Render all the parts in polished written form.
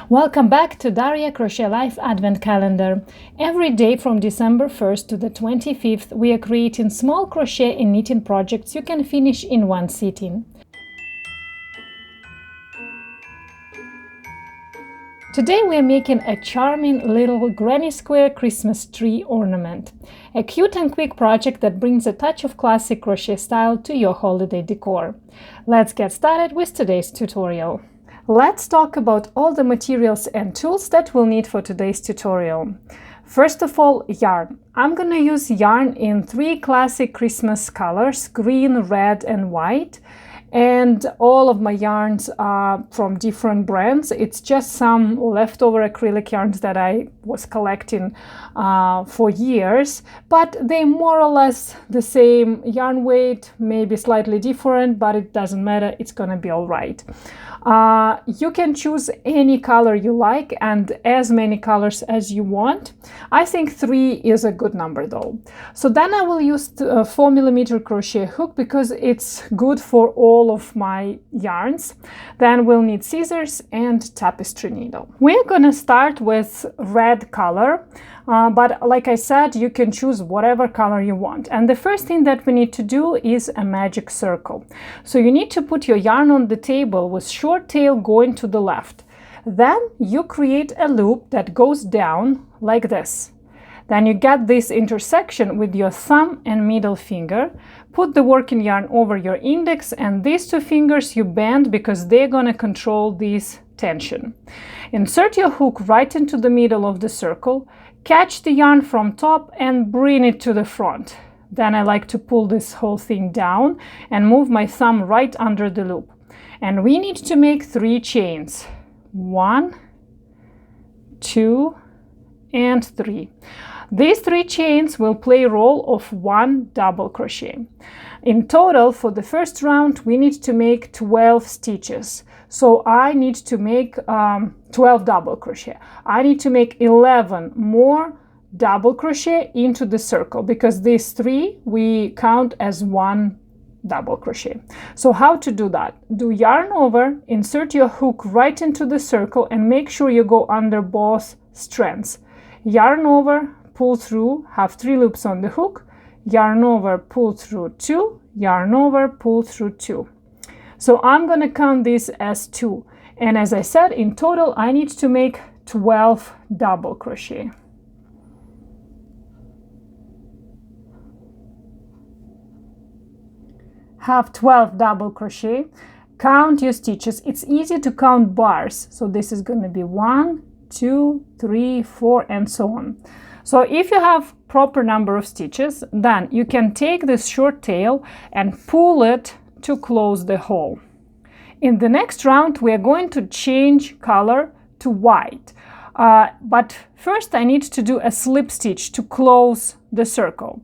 Welcome back to DaryaCrochetLife Advent Calendar. Every day from December 1st to the 25th, we are creating small crochet and knitting projects you can finish in one sitting. Today we are making a charming little granny square Christmas tree ornament. A cute and quick project that brings a touch of classic crochet style to your holiday decor. Let's get started with today's tutorial. Let's talk about all the materials and tools that we'll need for today's tutorial. First of all, yarn. I'm gonna use yarn in three classic Christmas colors: green, red, and white. And all of my yarns are from different brands. It's just some leftover acrylic yarns that I was collecting for years, but they're more or less the same yarn weight, maybe slightly different, but it doesn't matter, it's gonna be all right. You can choose any color you like and as many colors as you want. I think 3 is a good number though. So then I will use a 4mm crochet hook because it's good for all of my yarns. Then we'll need scissors and tapestry needle. We're gonna start with red color. But like I said, you can choose whatever color you want. And the first thing that we need to do is a magic circle. So you need to put your yarn on the table with short tail going to the left. Then you create a loop that goes down like this. Then you get this intersection with your thumb and middle finger. Put the working yarn over your index, and these two fingers you bend because they're gonna control this tension. Insert your hook right into the middle of the circle. Catch the yarn from top and bring it to the front. Then I like to pull this whole thing down and move my thumb right under the loop. And we need to make 3 chains. 1, 2, and 3. These 3 chains will play a role of 1 double crochet. In total, for the first round, we need to make 12 stitches. So I need to make 12 double crochet. I need to make 11 more double crochet into the circle because these 3 we count as 1 double crochet. So how to do that? Do yarn over, insert your hook right into the circle and make sure you go under both strands. Yarn over, pull through, have 3 loops on the hook, yarn over, pull through 2, yarn over, pull through 2. So I'm going to count this as 2. And as I said, in total, I need to make 12 double crochet. Have 12 double crochet. Count your stitches. It's easy to count bars. So this is going to be 1, 2, 3, 4, and so on. So if you have proper number of stitches, then you can take this short tail and pull it to close the hole. In the next round, we are going to change color to white. But first I need to do a slip stitch to close the circle.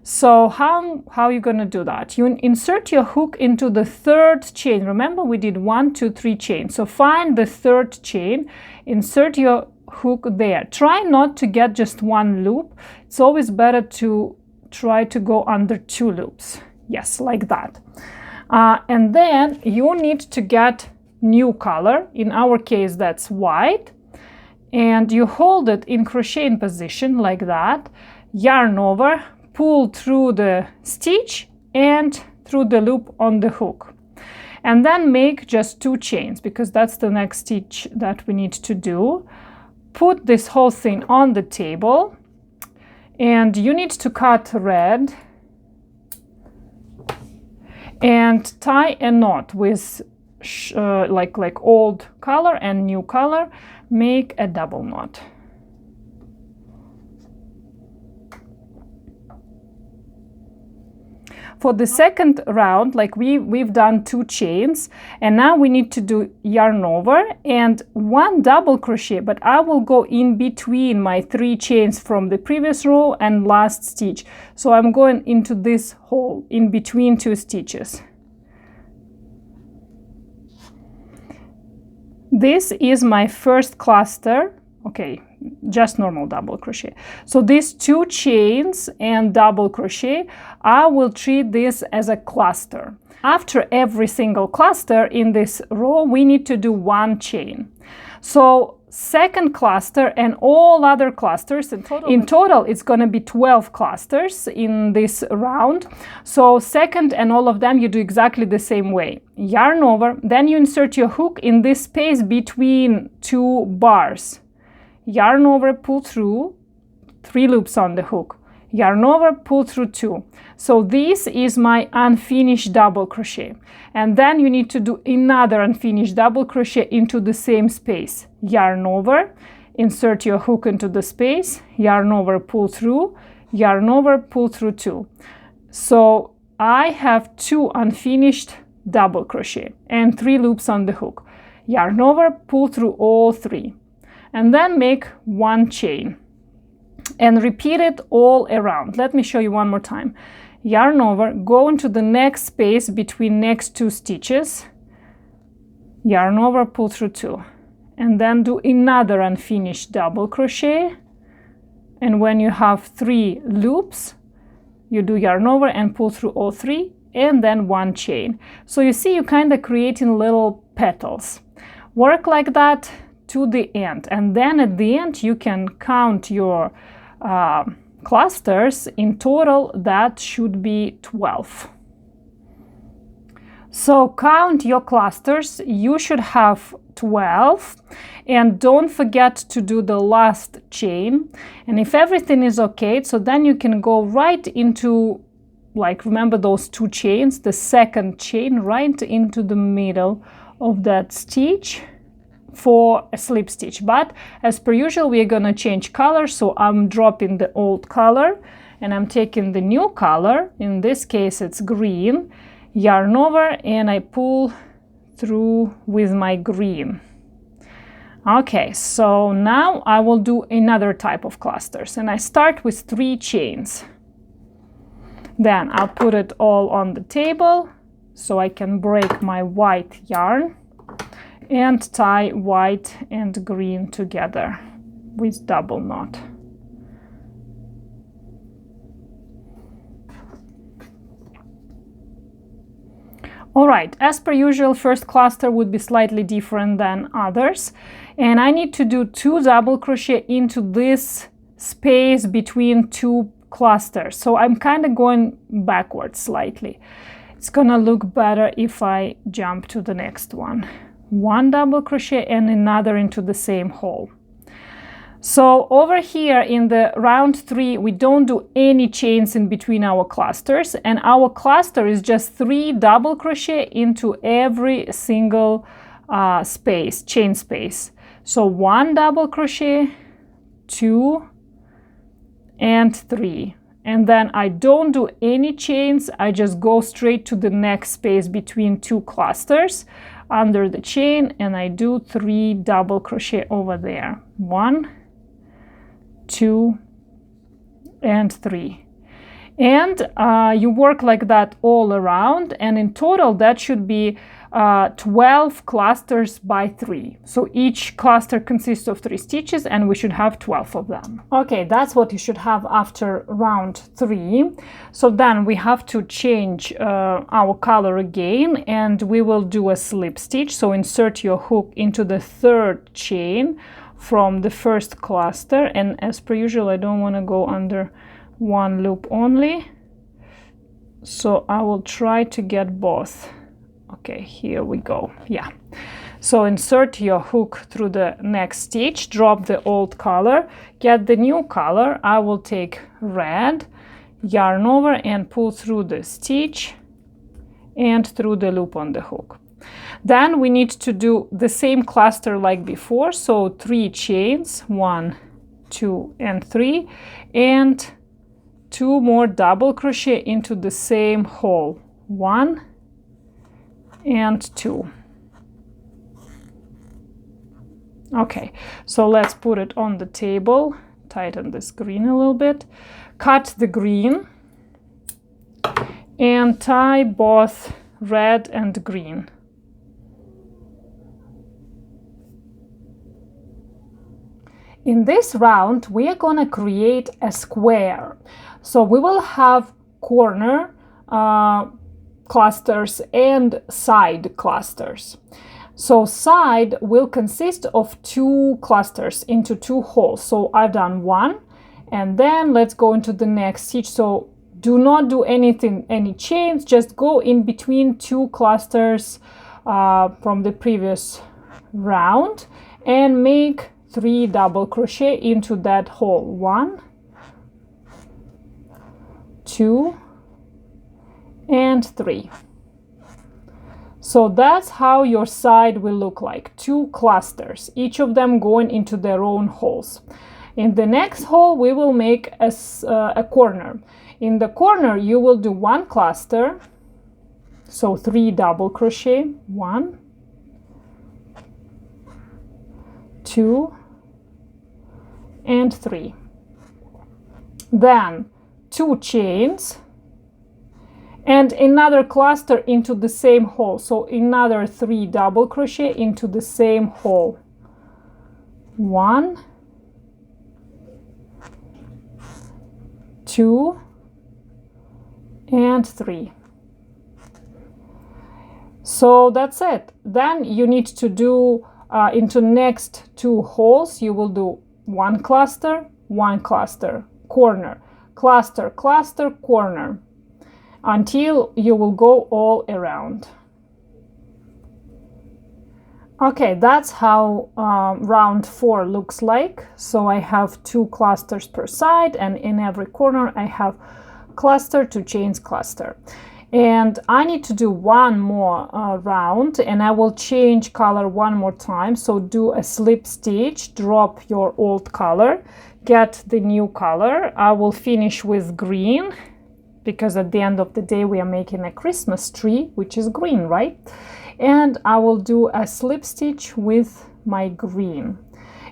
So how are you going to do that? You insert your hook into the 3rd chain. Remember, we did 1, 2, 3 chains. So find the 3rd chain, insert your hook there. Try not to get just 1 loop. It's always better to try to go under 2 loops. Yes, like that. And then you need to get new color. In our case, that's white. And you hold it in crocheting position like that. Yarn over, pull through the stitch and through the loop on the hook. And then make just 2 chains because that's the next stitch that we need to do. Put this whole thing on the table. And you need to cut red. And tie a knot with like old color and new color. Make a double knot. For the second round, like we've done 2 chains, and now we need to do yarn over and 1 double crochet, but I will go in between my 3 chains from the previous row and last stitch. So I'm going into this hole in between 2 stitches. This is my first cluster. Okay, just normal double crochet. So these 2 chains and double crochet, I will treat this as a cluster. After every single cluster in this row, we need to do 1 chain. So second cluster and all other clusters. In total it's going to be 12 clusters in this round. So second and all of them you do exactly the same way. Yarn over, then you insert your hook in this space between two bars. Yarn over, pull through, 3 loops on the hook. Yarn over, pull through 2. So this is my unfinished double crochet, and then you need to do another unfinished double crochet into the same space. Yarn over, insert your hook into the space, yarn over, pull through, yarn over, pull through 2. So I have 2 unfinished double crochet and 3 loops on the hook. Yarn over, pull through all 3, and then make 1 chain. And repeat it all around. Let me show you one more time. Yarn over, go into the next space between next 2 stitches, yarn over, pull through 2, and then do another unfinished double crochet. And when you have 3 loops, you do yarn over and pull through all 3, and then 1 chain. So you see, you kind of creating little petals. Work like that to the end, and then at the end you can count your clusters. In total that should be 12. So count your clusters, you should have 12, and don't forget to do the last chain. And if everything is okay, so then you can go right into, like, remember those 2 chains, the second chain right into the middle of that stitch for a slip stitch. But as per usual, we are going to change color, so I'm dropping the old color and I'm taking the new color. In this case it's green. Yarn over and I pull through with my green. Okay, so now I will do another type of clusters, and I start with 3 chains. Then I'll put it all on the table so I can break my white yarn and tie white and green together with double knot. Alright, as per usual, first cluster would be slightly different than others, and I need to do 2 double crochet into this space between 2 clusters. So I'm kind of going backwards slightly. It's gonna look better if I jump to the next one. 1 double crochet and another into the same hole. So over here in the round 3 we don't do any chains in between our clusters, and our cluster is just 3 double crochet into every single space, chain space. So 1 double crochet, 2 and 3, and then I don't do any chains, I just go straight to the next space between 2 clusters under the chain, and I do 3 double crochet over there. 1, 2 and 3, and you work like that all around, and in total that should be 12 clusters by 3. So each cluster consists of 3 stitches, and we should have 12 of them. Okay, that's what you should have after round 3. So then we have to change our color again, and we will do a slip stitch. So insert your hook into the 3rd chain from the first cluster, and as per usual I don't want to go under 1 loop only, so I will try to get both. Okay, here we go. Yeah, so insert your hook through the next stitch, drop the old color, get the new color. I will take red, yarn over and pull through the stitch and through the loop on the hook. Then we need to do the same cluster like before, so 3 chains, 1, 2 and 3, and 2 more double crochet into the same hole, 1 and 2. Okay, so let's put it on the table, tighten this green a little bit, cut the green and tie both red and green. In this round we are going to create a square, so we will have corner clusters and side clusters. So side will consist of 2 clusters into 2 holes. So I've done 1, and then let's go into the next stitch. So do not do anything, any chains, just go in between 2 clusters from the previous round and make 3 double crochet into that hole. 1, 2, and 3. So that's how your side will look like, 2 clusters, each of them going into their own holes. In the next hole, we will make a corner. In the corner, you will do 1 cluster, so 3 double crochet, 1, 2, and 3. Then 2 chains, and another cluster into the same hole. So another 3 double crochet into the same hole. 1, 2, and 3. So that's it. Then you need to do into next 2 holes, you will do 1 cluster, 1 cluster, corner, cluster, cluster, corner, until you will go all around. Okay, that's how round 4 looks like. So I have 2 clusters per side, and in every corner I have cluster to chains cluster. And I need to do 1 more round, and I will change color 1 more time. So do a slip stitch, drop your old color, get the new color. I will finish with green, because at the end of the day we are making a Christmas tree, which is green, right? And I will do a slip stitch with my green.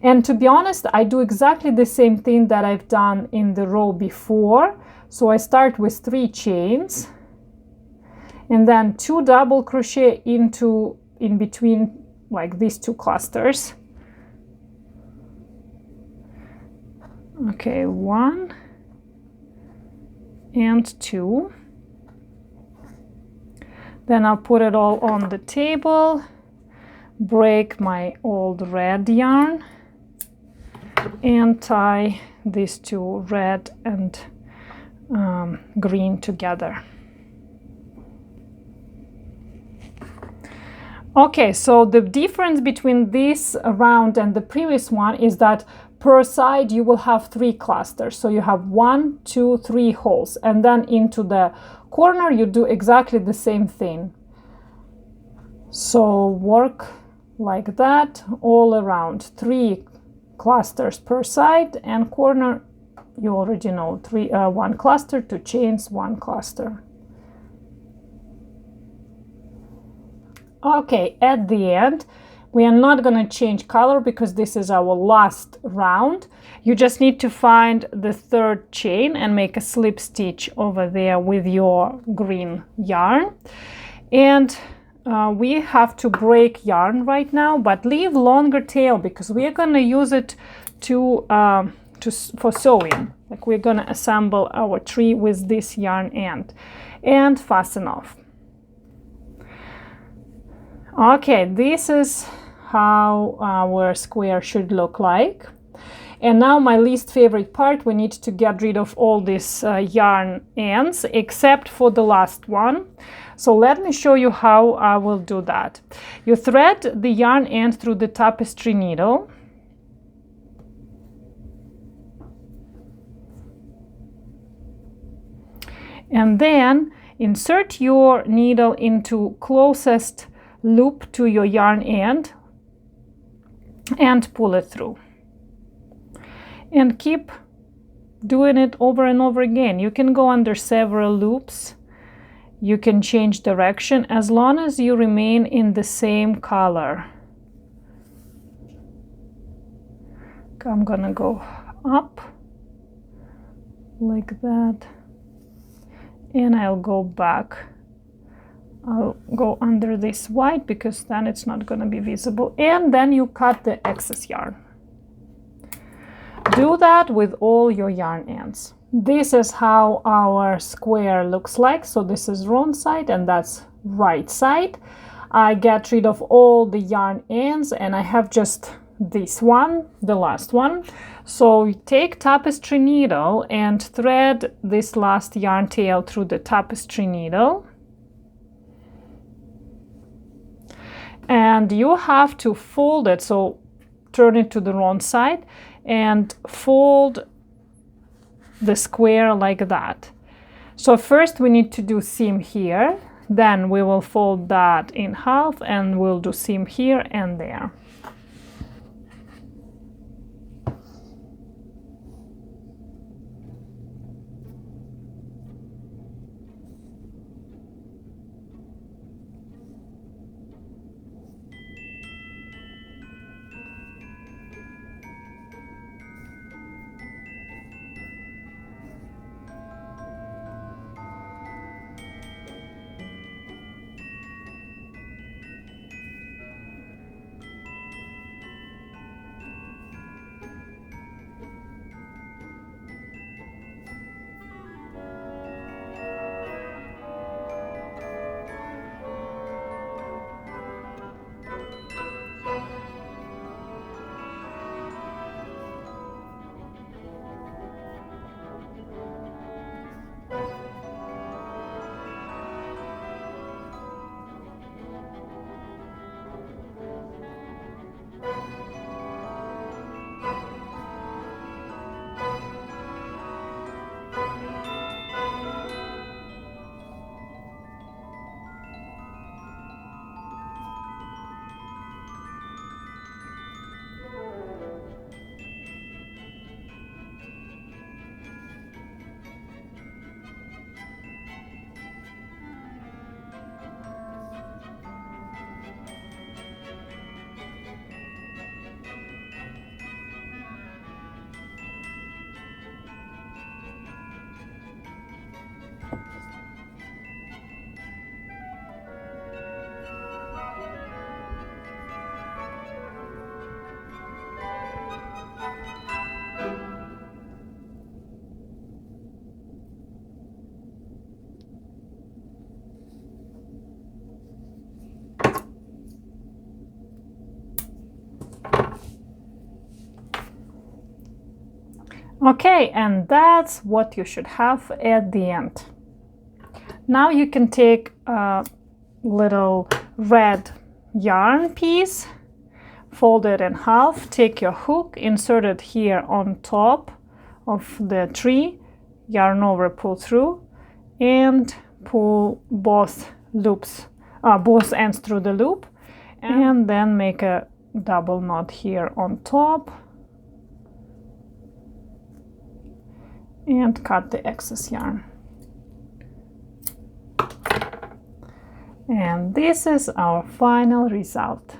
And to be honest, I do exactly the same thing that I've done in the row before. So I start with 3 chains, and then 2 double crochet in between, like these 2 clusters. Okay, 1 and 2. Then I'll put it all on the table, break my old red yarn, and tie these 2 red and green together. Okay, so the difference between this round and the previous one is that per side you will have 3 clusters. So you have 1, 2, 3 holes, and then into the corner you do exactly the same thing. So work like that all around. 3 clusters per side, and corner you already know, 1 cluster, 2 chains, 1 cluster. Okay, at the end, we are not going to change color because this is our last round. You just need to find the 3rd chain and make a slip stitch over there with your green yarn. And we have to break yarn right now, but leave longer tail because we are going to use it for sewing. Like we're going to assemble our tree with this yarn end and fasten off. Okay, this is how our square should look like. And now my least favorite part, we need to get rid of all these yarn ends except for the last one. So let me show you how I will do that. You thread the yarn end through the tapestry needle. And then insert your needle into closest loop to your yarn end and pull it through. And keep doing it over and over again. You can go under several loops. You can change direction as long as you remain in the same color. I'm gonna go up like that, and I'll go back. I'll go under this white because then it's not going to be visible, and then you cut the excess yarn. Do that with all your yarn ends. This is how our square looks like. So this is wrong side and that's right side. I get rid of all the yarn ends and I have just this one, the last one. So you take tapestry needle and thread this last yarn tail through the tapestry needle. And you have to fold it, so turn it to the wrong side and fold the square like that. So first we need to do seam here, then we will fold that in half and we'll do seam here and there. Okay, and that's what you should have at the end. Now you can take a little red yarn piece, fold it in half, take your hook, insert it here on top of the tree, yarn over, pull through, and pull both ends through the loop, and then make a double knot here on top and cut the excess yarn. And this is our final result.